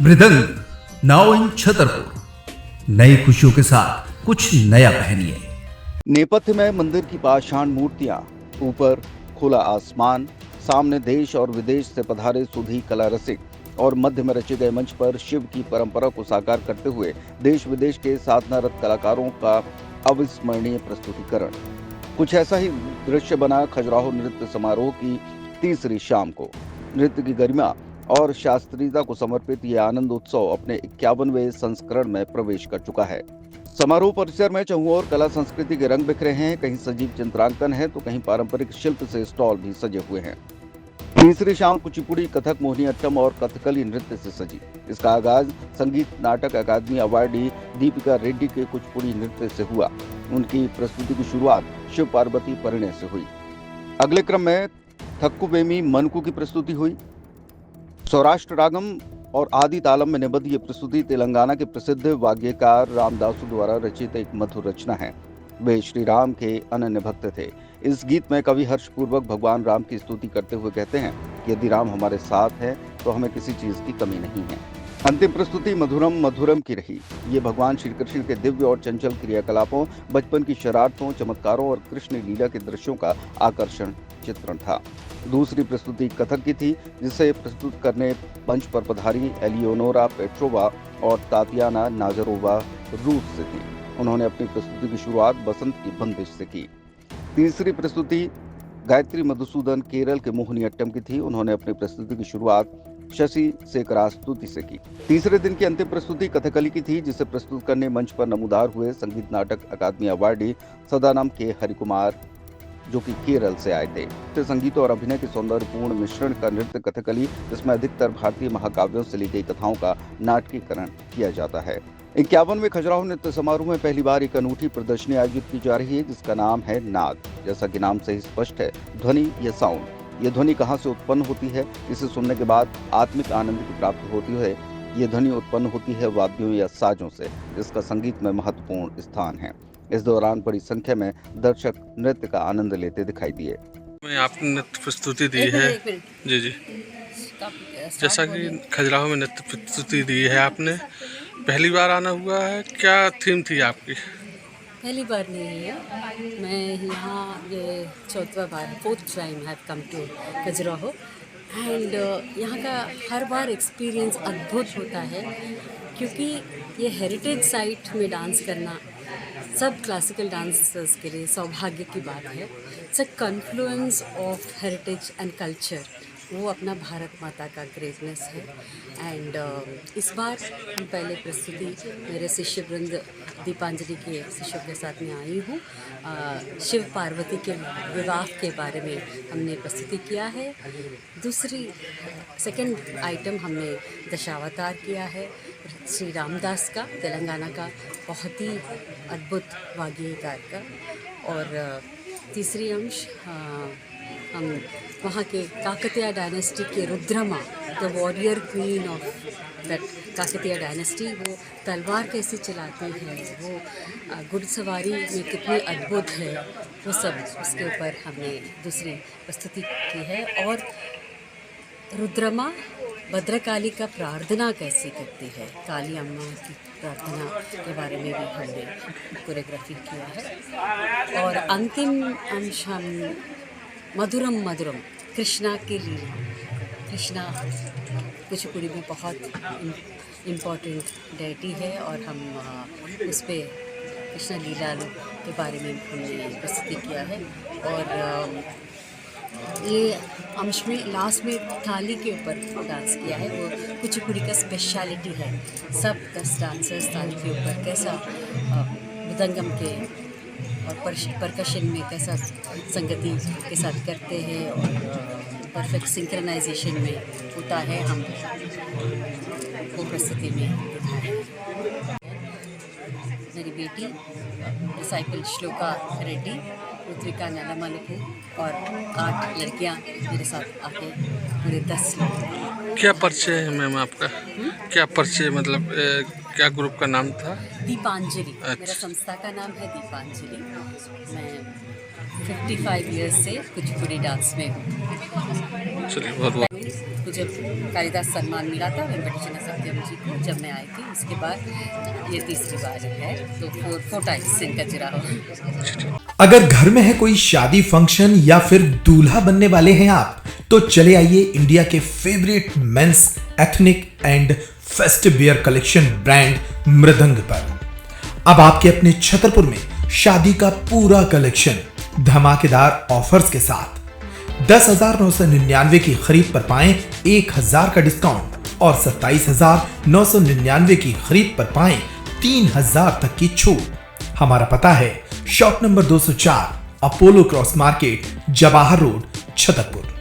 मृदंग now in Chhatarpur. नई खुशियों के साथ कुछ नया पहनिए। नेपथ्य में मंदिर की पाषाण मूर्तियां, ऊपर खुला आसमान, सामने देश और विदेश से पधारे सुधी कला रसिक और मध्य में रचे गए मंच पर शिव की परंपरा को साकार करते हुए देश विदेश के साधनारत कलाकारों का अविस्मरणीय प्रस्तुतिकरण। कुछ ऐसा ही दृश्य बना खजुराहो नृत्य समारोह की तीसरी शाम को। नृत्य की गरिमा और शास्त्रीयता को समर्पित यह आनंद उत्सव अपने 51वें संस्करण में प्रवेश कर चुका है। समारोह परिसर में चहुओर कला संस्कृति के रंग बिखरे हैं। कहीं सजीव चित्रांकन है तो कहीं पारंपरिक शिल्प से स्टॉल भी सजे हुए हैं। तीसरी शाम कुचिपुड़ी, कथक, मोहिनीअट्टम और कथकली नृत्य से सजी। इसका आगाज संगीत नाटक अकादमी अवार्डी दीपिका रेड्डी के कुचिपुड़ी नृत्य से हुआ। उनकी प्रस्तुति की शुरुआत शिव पार्वती परिणय से हुई। अगले क्रम में थक्कुवेमी मनकू की प्रस्तुति हुई। सौराष्ट्र रागम और आदि तालम में निबद्ध ये प्रस्तुति तेलंगाना के प्रसिद्ध वाग्यकार रामदासु द्वारा रचित एक मधुर रचना है। वे श्री राम के अनन्य भक्त थे। इस गीत में कवि हर्षपूर्वक भगवान राम की स्तुति करते हुए कहते हैं कि यदि राम हमारे साथ है तो हमें किसी चीज की कमी नहीं है। अंतिम प्रस्तुति मधुरम मधुरम की रही। ये भगवान श्री कृष्ण के दिव्य और चंचल क्रियाकलापों, बचपन की शरारतों, चमत्कारों और कृष्ण लीला के दृश्यों का आकर्षण चित्रण था। दूसरी प्रस्तुति कथक की थी, जिसे प्रस्तुत करने मंच पर पधारी एलियोनोरा पेट्रोवा और तातियाना नाजरोवा रूस से थी। उन्होंने अपनी प्रस्तुति की शुरुआत बसंत की बंदिश से की। तीसरी प्रस्तुति गायत्री मधुसूदन केरल के मोहिनीअट्टम की थी। उन्होंने अपनी प्रस्तुति की शुरुआत शशि शेखरास्तुति से की। तीसरे दिन की अंतिम प्रस्तुति कथकली की थी, जिसे प्रस्तुत करने मंच पर नमूदार हुए संगीत नाटक अकादमी अवार्डी सदानम के हरिकुमार, जो कि केरल से आए थे। संगीत और अभिनय के सौंदर्यपूर्ण मिश्रण का नृत्य कथकली, जिसमें अधिकतर भारतीय महाकाव्यों से ली गई कथाओं का नाटकीकरण किया जाता है। 51वें खजुराहो नृत्य समारोह में पहली बार एक अनूठी प्रदर्शनी आयोजित की जा रही है, जिसका नाम है नाद। जैसा कि नाम से ही स्पष्ट है, ध्वनि या साउंड। ये ध्वनि कहाँ से उत्पन्न होती है? इसे सुनने के बाद आत्मिक आनंद की प्राप्ति होती है। ये ध्वनि उत्पन्न होती है वाद्यों या साजों से, जिसका संगीत में महत्वपूर्ण स्थान है। इस दौरान बड़ी संख्या में दर्शक नृत्य का आनंद लेते दिखाई दिए। आपने नृत्य प्रस्तुति दी है जी जी, जैसा कि खजुराहो में नृत्य प्रस्तुति दी है आपने, पहली बार आना हुआ है, क्या थीम थी आपकी? पहली बार नहीं है, मैं यहाँ ये चौथा बार, 4th time have come to Khajuraho and यहाँ का हर बार एक्सपीरियंस अद्भुत होता है, क्योंकि ये हेरिटेज साइट में डांस करना सब क्लासिकल डांसर्स के लिए सौभाग्य की बात है। It's a confluence of heritage and culture, वो अपना भारत माता का ग्रेटनेस है। एंड इस बार हम पहले प्रस्तुति मेरे शिष्य वृंद दीपांजलि के शिष्यों के साथ में आई हूँ। शिव पार्वती के विवाह के बारे में हमने प्रस्तुति किया है। सेकंड आइटम हमने दशावतार किया है, श्री रामदास का, तेलंगाना का बहुत ही अद्भुत वाग्यकार का। और तीसरी अंश हम वहाँ के काकतीय डायनेस्टी के Rudrama, the warrior queen of that Kakatiya dynasty, वो तलवार कैसे चलाती है, वो घुड़सवारी में कितनी अद्भुत है, वो सब उसके ऊपर हमने दूसरी प्रस्तुति की है। और रुद्रमा भद्रकाली का प्रार्थना कैसे करती है, काली अम्मा की प्रार्थना के बारे में भी हमने कोरियोग्राफी किया है। और अंतिम अंश हम मधुरम मधुरम, कृष्णा की लीला। कृष्णा कुचिपुड़ी में बहुत इम्पोर्टेंट डेटी है और हम उस पर कृष्णा लीला के बारे में हमने प्रस्तुति किया है। और ये अंश में लास्ट में थाली के ऊपर डांस किया है, वो कुचिपुड़ी का स्पेशलिटी है। सब 10 डांसर्स थाली के ऊपर कैसा मृदंगम के और परकशन में कैसा संगति के साथ करते हैं और परफेक्ट सिंक्रोनाइजेशन में होता है, हम वो प्रस्तुति में दिखाए। मेरी बेटी डिसाइपल श्लोका रेड्डी, पुत्रिका नलमलकू और 8 लड़कियां मेरे साथ आके पूरे 10 लोग। क्या परिचय है मैम आपका? क्या परिचय, मतलब क्या ग्रुप का नाम था? दीपांजलि। अच्छा। मेरा संस्था का नाम है दीपांजलि। मैं 55 इयर्स से कुचिपुड़ी डांस में हूँ। चलिए बहुत बहुत मुझे कालिदास सम्मान मिला था वेंकटेश्वर सत्यम जी को जब मैं आई थी। उसके बाद ये तीसरी बार है, तो 4 टाइम्स इनका जुड़ा। अगर घर में है कोई शादी फंक्शन या फिर दूल्हा बनने वाले हैं आप, तो चले आइए इंडिया के favourite men's ethnic and festive wear collection brand Mridang पर। अब आपके अपने छतरपुर में शादी का पूरा कलेक्शन धमाकेदार ऑफर्स के साथ 10,999 की खरीद पर पाएं 1,000 का डिस्काउंट और 27,999 की खरीद पर पाएं 3,000 तक की छूट। हमारा पता है shop number 204 Apollo cross market, Jawahar road, Chhatarpur.